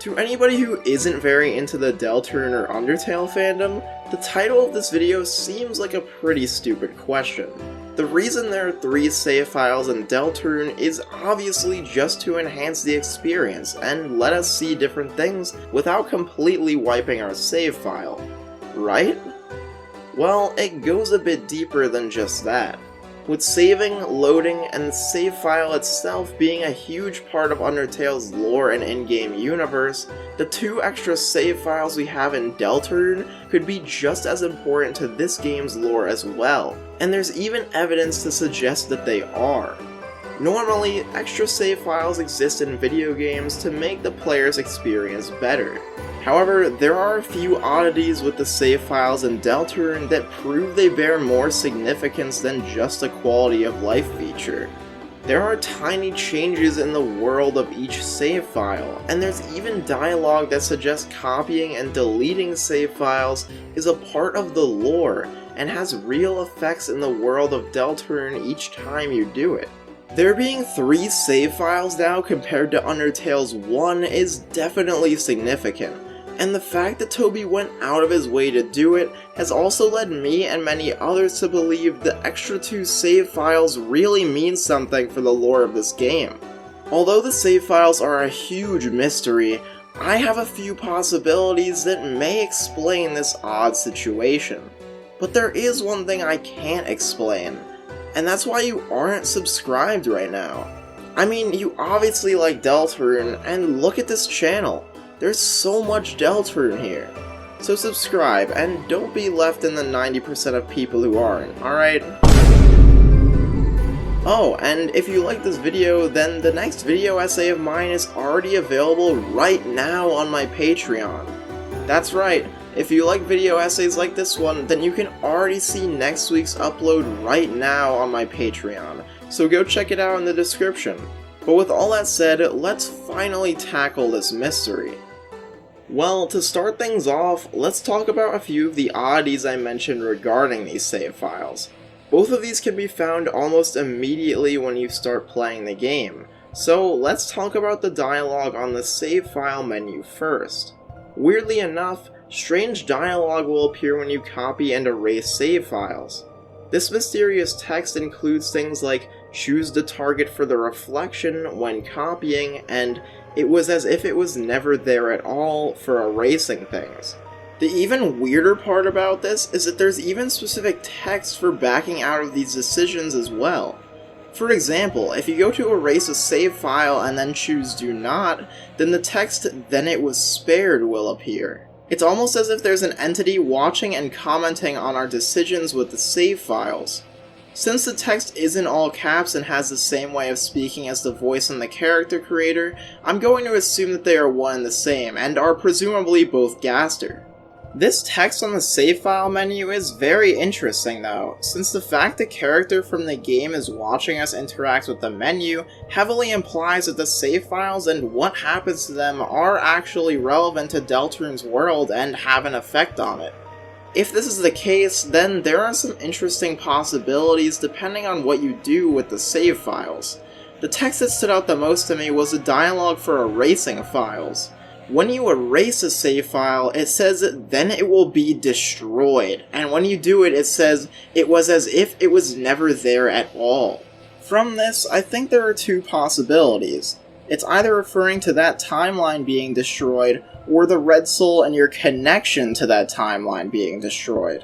To anybody who isn't very into the Deltarune or Undertale fandom, the title of this video seems like a pretty stupid question. The reason there are 3 save files in Deltarune is obviously just to enhance the experience and let us see different things without completely wiping our save file, right? Well, it goes a bit deeper than just that. With saving, loading, and the save file itself being a huge part of Undertale's lore and in-game universe, the 2 extra save files we have in Deltarune could be just as important to this game's lore as well, and there's even evidence to suggest that they are. Normally, extra save files exist in video games to make the player's experience better. However, there are a few oddities with the save files in Deltarune that prove they bear more significance than just a quality of life feature. There are tiny changes in the world of each save file, and there's even dialogue that suggests copying and deleting save files is a part of the lore and has real effects in the world of Deltarune each time you do it. There being 3 save files now compared to Undertale's 1 is definitely significant, and the fact that Toby went out of his way to do it has also led me and many others to believe the extra 2 save files really mean something for the lore of this game. Although the save files are a huge mystery, I have a few possibilities that may explain this odd situation. But there is one thing I can't explain, and that's why you aren't subscribed right now. I mean, you obviously like Deltarune, and look at this channel. There's so much Deltarune here. So subscribe, and don't be left in the 90% of people who aren't, alright? Oh, and if you like this video, then the next video essay of mine is already available right now on my Patreon. That's right, if you like video essays like this one, then you can already see next week's upload right now on my Patreon, so go check it out in the description. But with all that said, let's finally tackle this mystery. Well, to start things off, let's talk about a few of the oddities I mentioned regarding these save files. Both of these can be found almost immediately when you start playing the game, so let's talk about the dialogue on the save file menu first. Weirdly enough, strange dialogue will appear when you copy and erase save files. This mysterious text includes things like, choose the target for the reflection when copying, and it was as if it was never there at all for erasing things. The even weirder part about this is that there's even specific text for backing out of these decisions as well. For example, if you go to erase a save file and then choose do not, then the text "then it was spared" will appear. It's almost as if there's an entity watching and commenting on our decisions with the save files. Since the text is in all caps and has the same way of speaking as the voice in the character creator, I'm going to assume that they are one and the same, and are presumably both Gaster. This text on the save file menu is very interesting though, since the fact the character from the game is watching us interact with the menu heavily implies that the save files and what happens to them are actually relevant to Deltarune's world and have an effect on it. If this is the case, then there are some interesting possibilities depending on what you do with the save files. The text that stood out the most to me was the dialogue for erasing files. When you erase a save file, it says "then it will be destroyed," and when you do it, it says "it was as if it was never there at all." From this, I think there are 2 possibilities. It's either referring to that timeline being destroyed, or the red soul and your connection to that timeline being destroyed.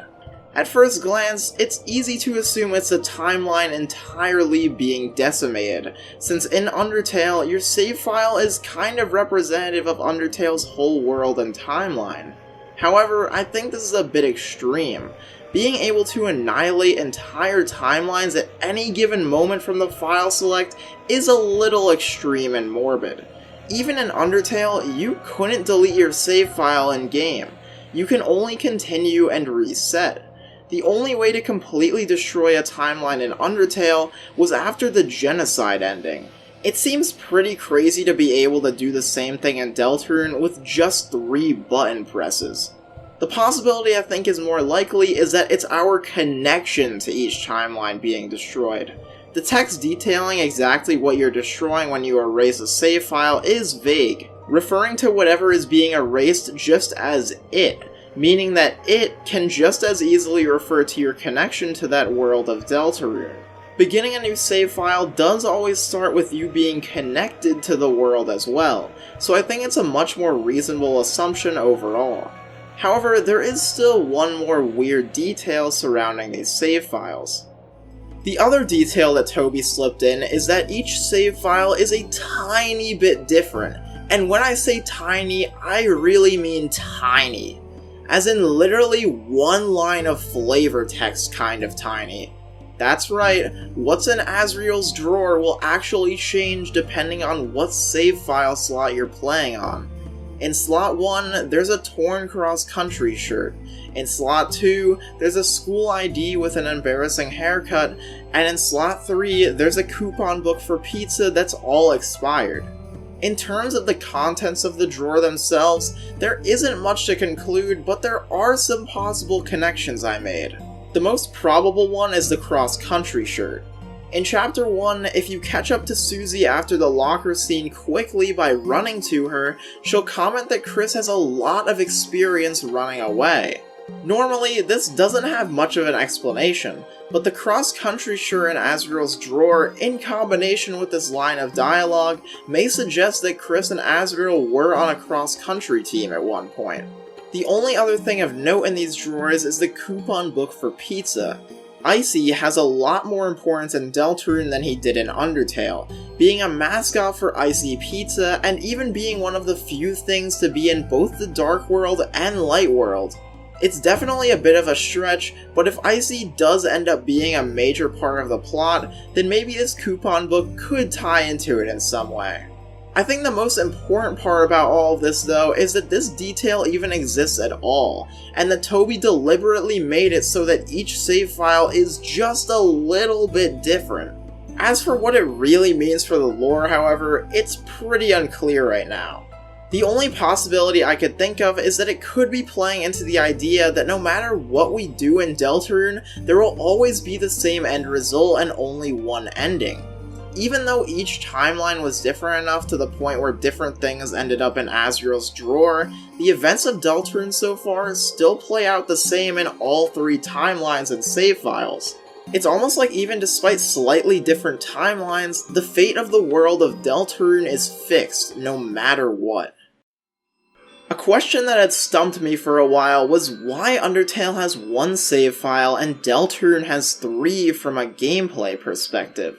At first glance, it's easy to assume it's a timeline entirely being decimated, since in Undertale, your save file is kind of representative of Undertale's whole world and timeline. However, I think this is a bit extreme. Being able to annihilate entire timelines at any given moment from the file select is a little extreme and morbid. Even in Undertale, you couldn't delete your save file in-game. You can only continue and reset. The only way to completely destroy a timeline in Undertale was after the genocide ending. It seems pretty crazy to be able to do the same thing in Deltarune with just 3 button presses. The possibility I think is more likely is that it's our connection to each timeline being destroyed. The text detailing exactly what you're destroying when you erase a save file is vague. referring to whatever is being erased just as it, meaning that it can just as easily refer to your connection to that world of Deltarune. Beginning a new save file does always start with you being connected to the world as well, so I think it's a much more reasonable assumption overall. However, there is still one more weird detail surrounding these save files. The other detail that Toby slipped in is that each save file is a tiny bit different, and when I say tiny, I really mean tiny. As in literally one line of flavor text kind of tiny. That's right, what's in Asriel's drawer will actually change depending on what save file slot you're playing on. In slot 1, there's a torn cross-country shirt. In slot 2, there's a school ID with an embarrassing haircut, and in slot 3, there's a coupon book for pizza that's all expired. In terms of the contents of the drawer themselves, there isn't much to conclude, but there are some possible connections I made. The most probable one is the cross-country shirt. In Chapter 1, if you catch up to Susie after the locker scene quickly by running to her, she'll comment that Chris has a lot of experience running away. Normally, this doesn't have much of an explanation, but the cross-country shirt in Asriel's drawer, in combination with this line of dialogue, may suggest that Chris and Asriel were on a cross-country team at one point. The only other thing of note in these drawers is the coupon book for pizza. Icy has a lot more importance in Deltarune than he did in Undertale, being a mascot for Icy Pizza and even being one of the few things to be in both the Dark World and Light World. It's definitely a bit of a stretch, but if Icy does end up being a major part of the plot, then maybe this coupon book could tie into it in some way. I think the most important part about all of this though is that this detail even exists at all, and that Toby deliberately made it so that each save file is just a little bit different. As for what it really means for the lore, however, it's pretty unclear right now. The only possibility I could think of is that it could be playing into the idea that no matter what we do in Deltarune, there will always be the same end result and only one ending. Even though each timeline was different enough to the point where different things ended up in Asriel's drawer, the events of Deltarune so far still play out the same in all three timelines and save files. It's almost like even despite slightly different timelines, the fate of the world of Deltarune is fixed no matter what. A question that had stumped me for a while was why Undertale has one save file and Deltarune has 3 from a gameplay perspective.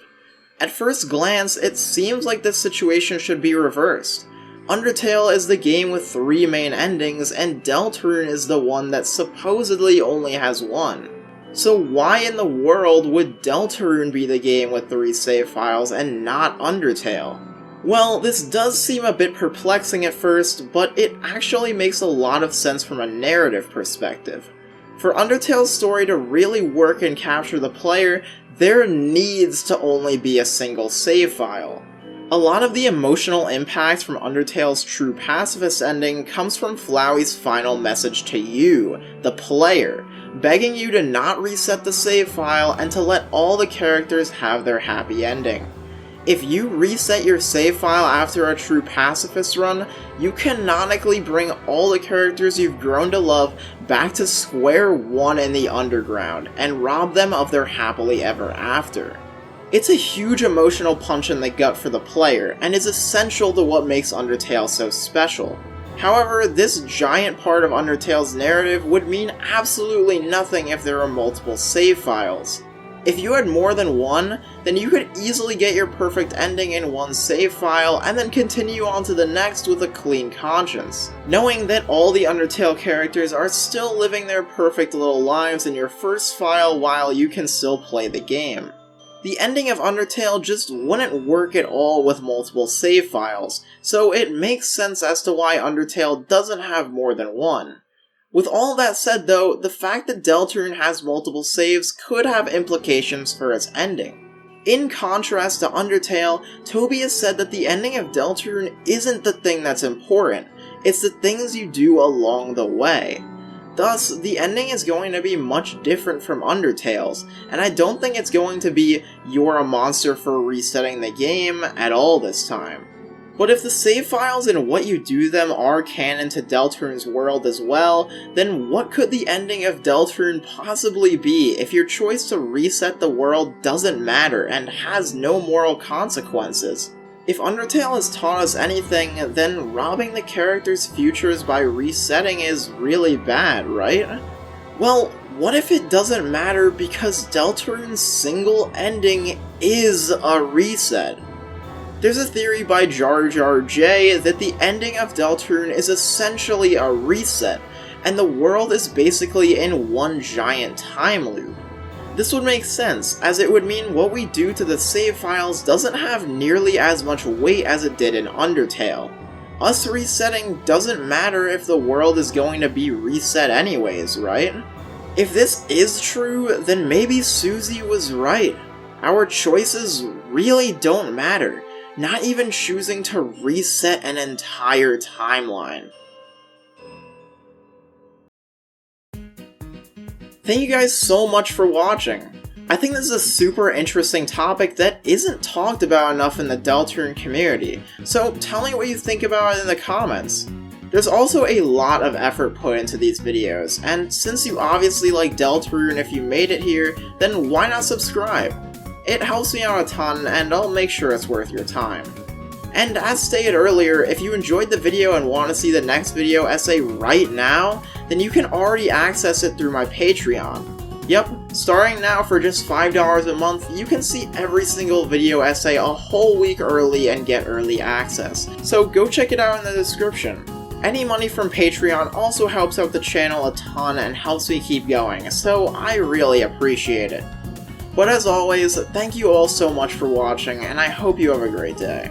At first glance, it seems like this situation should be reversed. Undertale is the game with 3 main endings, and Deltarune is the one that supposedly only has 1. So why in the world would Deltarune be the game with 3 save files and not Undertale? Well, this does seem a bit perplexing at first, but it actually makes a lot of sense from a narrative perspective. For Undertale's story to really work and capture the player, there needs to only be a single save file. A lot of the emotional impact from Undertale's true pacifist ending comes from Flowey's final message to you, the player, begging you to not reset the save file and to let all the characters have their happy ending. If you reset your save file after a true pacifist run, you canonically bring all the characters you've grown to love back to square one in the underground, and rob them of their happily ever after. It's a huge emotional punch in the gut for the player, and is essential to what makes Undertale so special. However, this giant part of Undertale's narrative would mean absolutely nothing if there were multiple save files. If you had more than one, then you could easily get your perfect ending in one save file and then continue on to the next with a clean conscience, knowing that all the Undertale characters are still living their perfect little lives in your first file while you can still play the game. The ending of Undertale just wouldn't work at all with multiple save files, so it makes sense as to why Undertale doesn't have more than one. With all that said though, the fact that Deltarune has multiple saves could have implications for its ending. In contrast to Undertale, Toby has said that the ending of Deltarune isn't the thing that's important, it's the things you do along the way. Thus, the ending is going to be much different from Undertale's, and I don't think it's going to be "you're a monster for resetting the game" at all this time. But if the save files and what you do them are canon to Deltarune's world as well, then what could the ending of Deltarune possibly be if your choice to reset the world doesn't matter and has no moral consequences? If Undertale has taught us anything, then robbing the characters' futures by resetting is really bad, right? Well, what if it doesn't matter because Deltarune's single ending is a reset? There's a theory by Jar Jar J that the ending of Deltarune is essentially a reset, and the world is basically in one giant time loop. This would make sense, as it would mean what we do to the save files doesn't have nearly as much weight as it did in Undertale. Us resetting doesn't matter if the world is going to be reset anyways, right? If this is true, then maybe Susie was right. Our choices really don't matter. Not even choosing to reset an entire timeline. Thank you guys so much for watching. I think this is a super interesting topic that isn't talked about enough in the Deltarune community, so tell me what you think about it in the comments. There's also a lot of effort put into these videos, and since you obviously like Deltarune if you made it here, then why not subscribe? It helps me out a ton, and I'll make sure it's worth your time. And as stated earlier, if you enjoyed the video and want to see the next video essay right now, then you can already access it through my Patreon. Yep, starting now for just $5 a month, you can see every single video essay a whole week early and get early access, so go check it out in the description. Any money from Patreon also helps out the channel a ton and helps me keep going, so I really appreciate it. But as always, thank you all so much for watching, and I hope you have a great day.